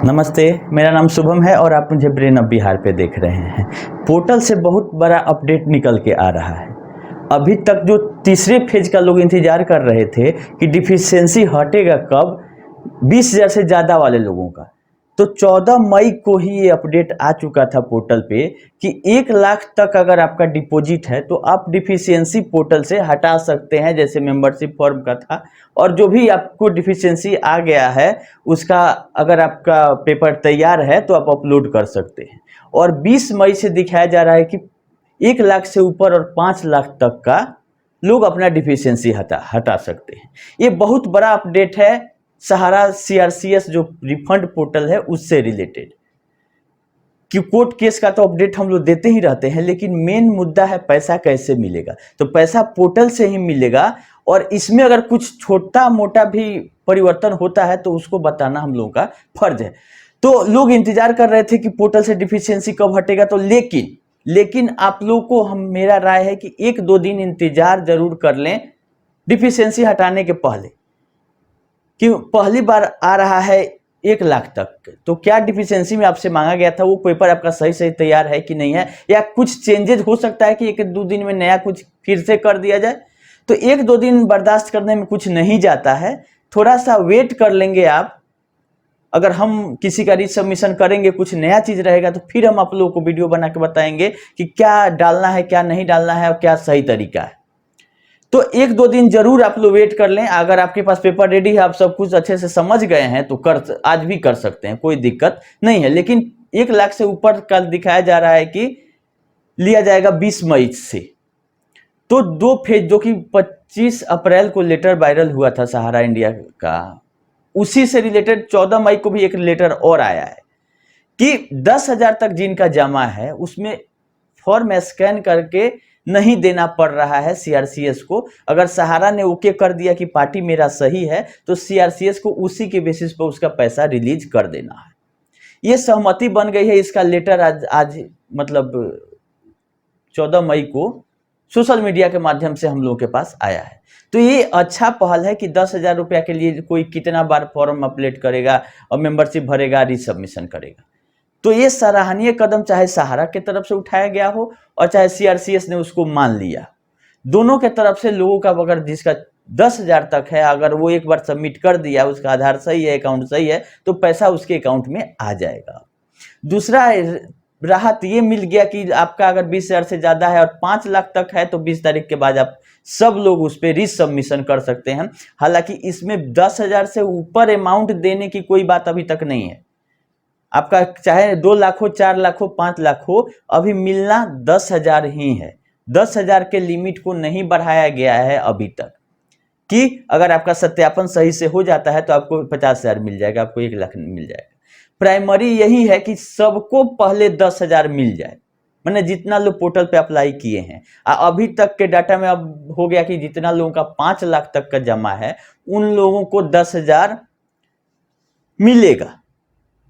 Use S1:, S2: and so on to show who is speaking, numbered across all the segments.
S1: नमस्ते, मेरा नाम शुभम है और आप मुझे ब्रेन ऑफ बिहार पे देख रहे हैं। पोर्टल से बहुत बड़ा अपडेट निकल के आ रहा है। अभी तक जो तीसरे फेज का लोग इंतजार कर रहे थे कि डिफिशियंसी हटेगा कब, 20,000 से ज़्यादा वाले लोगों का, तो 14 मई को ही ये अपडेट आ चुका था पोर्टल पे कि 1 लाख तक अगर आपका डिपॉजिट है तो आप डिफिशियंसी पोर्टल से हटा सकते हैं, जैसे मेंबरशिप फॉर्म का था। और जो भी आपको डिफिशियंसी आ गया है उसका अगर आपका पेपर तैयार है तो आप अपलोड कर सकते हैं। और 20 मई से दिखाया जा रहा है कि 1 लाख से ऊपर और 5 लाख तक का लोग अपना डिफिशियंसी हटा सकते हैं। ये बहुत बड़ा अपडेट है सहारा सीआरसीएस जो रिफंड पोर्टल है उससे रिलेटेड। कि कोर्ट केस का तो अपडेट हम लोग देते ही रहते हैं, लेकिन मेन मुद्दा है पैसा कैसे मिलेगा। तो पैसा पोर्टल से ही मिलेगा और इसमें अगर कुछ छोटा मोटा भी परिवर्तन होता है तो उसको बताना हम लोगों का फर्ज है। तो लोग इंतजार कर रहे थे कि पोर्टल से डिफिशियंसी कब हटेगा, तो लेकिन आप लोग को मेरा राय है कि 1-2 दिन इंतजार जरूर कर लें डिफिशियंसी हटाने के पहले, कि पहली बार आ रहा है 1 लाख तक। तो क्या डिफिशियंसी में आपसे मांगा गया था वो पेपर आपका सही तैयार है कि नहीं है, या कुछ चेंजेस हो सकता है कि 1-2 दिन में नया कुछ फिर से कर दिया जाए। तो 1-2 दिन बर्दाश्त करने में कुछ नहीं जाता है, थोड़ा सा वेट कर लेंगे आप। अगर हम किसी का रीसबमिशन करेंगे, कुछ नया चीज रहेगा तो फिर हम आप लोगों को वीडियो बना के बताएंगे कि क्या डालना है, क्या नहीं डालना है और क्या सही तरीका है। तो 1-2 दिन जरूर आप लोग वेट कर लें। अगर आपके पास पेपर रेडी है, आप सब कुछ अच्छे से समझ गए हैं तो आज भी कर सकते हैं, कोई दिक्कत नहीं है। लेकिन 1 लाख से ऊपर कल दिखाया जा रहा है कि लिया जाएगा 20 मई से। तो 2 फेज जो कि 25 अप्रैल को लेटर वायरल हुआ था सहारा इंडिया का, उसी से रिलेटेड 14 मई को भी एक लेटर और आया है कि 10,000 तक जिनका जमा है उसमें फॉर्म स्कैन करके नहीं देना पड़ रहा है सीआरसीएस को। अगर सहारा ने ओके कर दिया कि पार्टी मेरा सही है तो सीआरसीएस को उसी के बेसिस पर उसका पैसा रिलीज कर देना है। ये सहमति बन गई है। इसका लेटर आज मतलब 14 मई को सोशल मीडिया के माध्यम से हम लोगों के पास आया है। तो ये अच्छा पहल है कि 10,000 रुपया के लिए कोई कितना बार फॉर्म अपलोड करेगा और मेंबरशिप भरेगा, रिसबमिशन करेगा। तो ये सराहनीय कदम चाहे सहारा की तरफ से उठाया गया हो और चाहे सीआरसीएस ने उसको मान लिया। दोनों के तरफ से लोगों का, अगर जिसका 10,000 तक है, अगर वो एक बार सबमिट कर दिया, उसका आधार सही है, अकाउंट सही है, तो पैसा उसके अकाउंट में आ जाएगा। दूसरा राहत ये मिल गया कि आपका अगर 20,000 से ज्यादा है और 5 लाख तक है तो 20 तारीख के बाद आप सब लोग उस पर रिसबमिशन कर सकते हैं। हालांकि इसमें 10,000 से ऊपर अमाउंट देने की कोई बात अभी तक नहीं है। आपका चाहे 2 लाख हो, 4 लाख हो, 5 लाख हो, अभी मिलना 10,000 ही है। 10,000 के लिमिट को नहीं बढ़ाया गया है अभी तक, कि अगर आपका सत्यापन सही से हो जाता है तो आपको 50,000 मिल जाएगा, आपको 1 लाख मिल जाएगा। प्राइमरी यही है कि सबको पहले 10,000 मिल जाए, मैंने जितना लोग पोर्टल पे अप्लाई किए हैं। अभी तक के डाटा में अब हो गया कि जितना लोगों का 5 लाख तक का जमा है उन लोगों को 10,000 मिलेगा।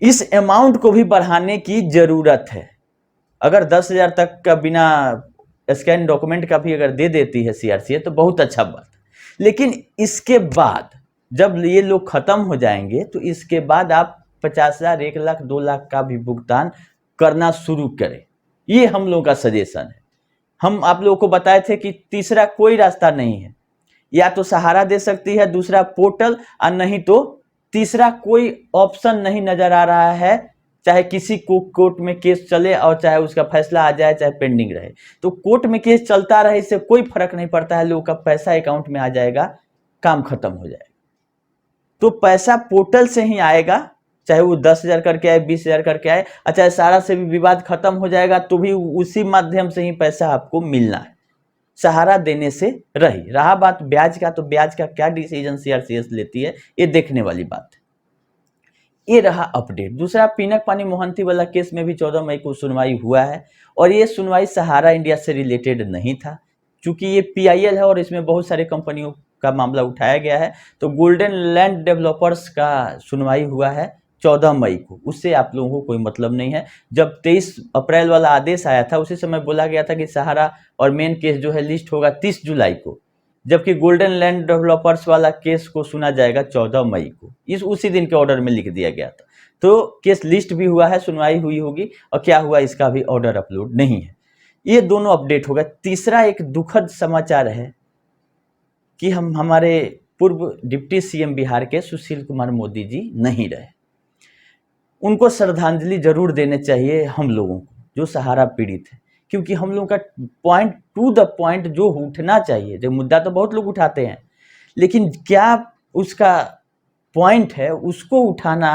S1: इस अमाउंट को भी बढ़ाने की जरूरत है। अगर 10,000 तक का बिना स्कैन डॉक्यूमेंट का भी अगर दे देती है सीआरसीएस तो बहुत अच्छा बात। लेकिन इसके बाद जब ये लोग खत्म हो जाएंगे तो इसके बाद आप 50,000, 1 लाख, 2 लाख का भी भुगतान करना शुरू करें। ये हम लोगों का सजेशन है। हम आप लोगों को बताए थे कि तीसरा कोई रास्ता नहीं है, या तो सहारा दे सकती है, दूसरा पोर्टल, और नहीं तो तीसरा कोई ऑप्शन नहीं नजर आ रहा है। चाहे किसी को कोर्ट में केस चले और चाहे उसका फैसला आ जाए, चाहे पेंडिंग रहे, तो कोर्ट में केस चलता रहे, इससे कोई फर्क नहीं पड़ता है। लोगों का पैसा अकाउंट में आ जाएगा, काम खत्म हो जाएगा। तो पैसा पोर्टल से ही आएगा, चाहे वो 10,000 करके आए, 20,000 करके आए, और चाहे सहारा से भी विवाद खत्म हो जाएगा तो भी उसी माध्यम से ही पैसा आपको मिलना है। सहारा देने से रहा बात ब्याज का, तो ब्याज का क्या डिसीजन सीआरसीएस लेती है ये देखने वाली बात है। ये रहा अपडेट। दूसरा, पिनक पानी मोहंती वाला केस में भी 14 मई को सुनवाई हुआ है और ये सुनवाई सहारा इंडिया से रिलेटेड नहीं था, क्योंकि ये पीआईएल है और इसमें बहुत सारे कंपनियों का मामला उठाया गया है। तो गोल्डन लैंड डेवलपर्स का सुनवाई हुआ है 14 मई को, उससे आप लोगों को कोई मतलब नहीं है। जब 23 अप्रैल वाला आदेश आया था उसी समय बोला गया था कि सहारा और मेन केस जो है लिस्ट होगा 30 जुलाई को। जबकि गोल्डन लैंड डेवलपर्स वाला केस को सुना जाएगा 14 मई को। उसी दिन के ऑर्डर में लिख दिया गया था। तो केस लिस्ट भी हुआ है, सुनवाई हुई होगी, और क्या हुआ इसका भी ऑर्डर अपलोड नहीं है। ये दोनों अपडेट हो गए। तीसरा एक दुखद समाचार है कि हमारे पूर्व डिप्टी सीएम बिहार के सुशील कुमार मोदी जी नहीं रहे। उनको श्रद्धांजलि जरूर देने चाहिए हम लोगों को जो सहारा पीड़ित है, क्योंकि हम लोगों का पॉइंट टू द पॉइंट जो उठना चाहिए, जो मुद्दा तो बहुत लोग उठाते हैं, लेकिन क्या उसका पॉइंट है उसको उठाना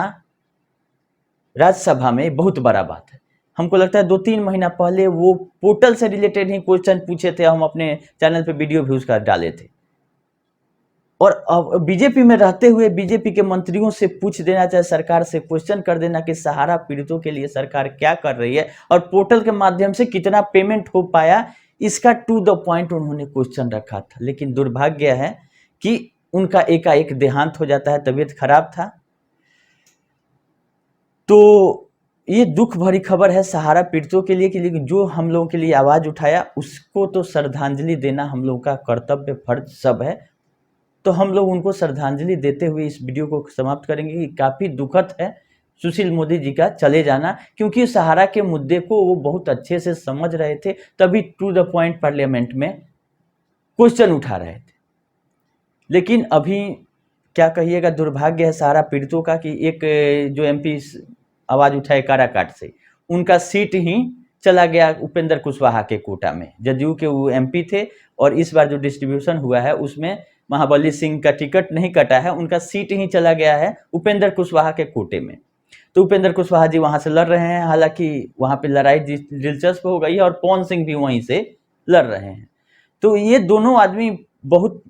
S1: राज्यसभा में बहुत बड़ा बात है। हमको लगता है 2-3 महीना पहले वो पोर्टल से रिलेटेड ही क्वेश्चन पूछे थे, हम अपने चैनल पे वीडियो भी उसका डाले थे। और अब बीजेपी में रहते हुए बीजेपी के मंत्रियों से पूछ देना, चाहे सरकार से क्वेश्चन कर देना कि सहारा पीड़ितों के लिए सरकार क्या कर रही है और पोर्टल के माध्यम से कितना पेमेंट हो पाया, इसका टू द पॉइंट उन्होंने क्वेश्चन रखा था। लेकिन दुर्भाग्य है कि उनका एकाएक देहांत हो जाता है, तबीयत खराब था। तो ये दुख भरी खबर है सहारा पीड़ितों के लिए कि जो हम लोगों के लिए आवाज उठाया उसको तो श्रद्धांजलि देना हम लोगों का कर्तव्य, फर्ज सब है। तो हम लोग उनको श्रद्धांजलि देते हुए इस वीडियो को समाप्त करेंगे कि काफ़ी दुखद है सुशील मोदी जी का चले जाना, क्योंकि सहारा के मुद्दे को वो बहुत अच्छे से समझ रहे थे, तभी टू द पॉइंट पार्लियामेंट में क्वेश्चन उठा रहे थे। लेकिन अभी क्या कहिएगा, दुर्भाग्य है सहारा पीड़ितों का कि एक जो एमपी आवाज़ उठाए काराकाट से, उनका सीट ही चला गया उपेंद्र कुशवाहा के कोटा में। जदयू के वो एमपी थे और इस बार जो डिस्ट्रीब्यूशन हुआ है उसमें महाबली सिंह का टिकट नहीं कटा है, उनका सीट ही चला गया है उपेंद्र कुशवाहा के कोटे में। तो उपेंद्र कुशवाहा जी वहां से लड़ रहे हैं, हालांकि वहां पे लड़ाई दिलचस्प हो गई है और पवन सिंह भी वहीं से लड़ रहे हैं। तो ये दोनों आदमी बहुत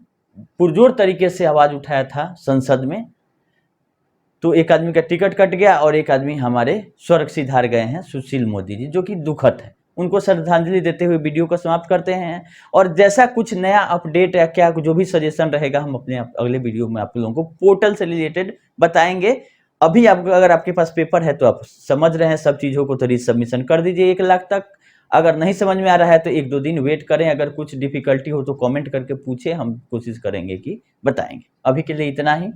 S1: पुरजोर तरीके से आवाज उठाया था संसद में। तो एक आदमी का टिकट कट गया और एक आदमी हमारे स्वर्ग सिधार गए हैं सुशील मोदी जी, जो कि दुखद है। उनको श्रद्धांजलि देते हुए वीडियो को समाप्त करते हैं। और जैसा कुछ नया अपडेट या क्या जो भी सजेशन रहेगा हम अपने अगले वीडियो में आप लोगों को पोर्टल से रिलेटेड बताएंगे। अभी आप अगर आपके पास पेपर है तो आप समझ रहे हैं सब चीज़ों को, तो रीसबमिशन कर दीजिए 1 लाख तक। अगर नहीं समझ में आ रहा है तो 1-2 दिन वेट करें। अगर कुछ डिफिकल्टी हो तो कमेंट करके पूछे, हम कोशिश करेंगे कि बताएंगे। अभी के लिए इतना ही।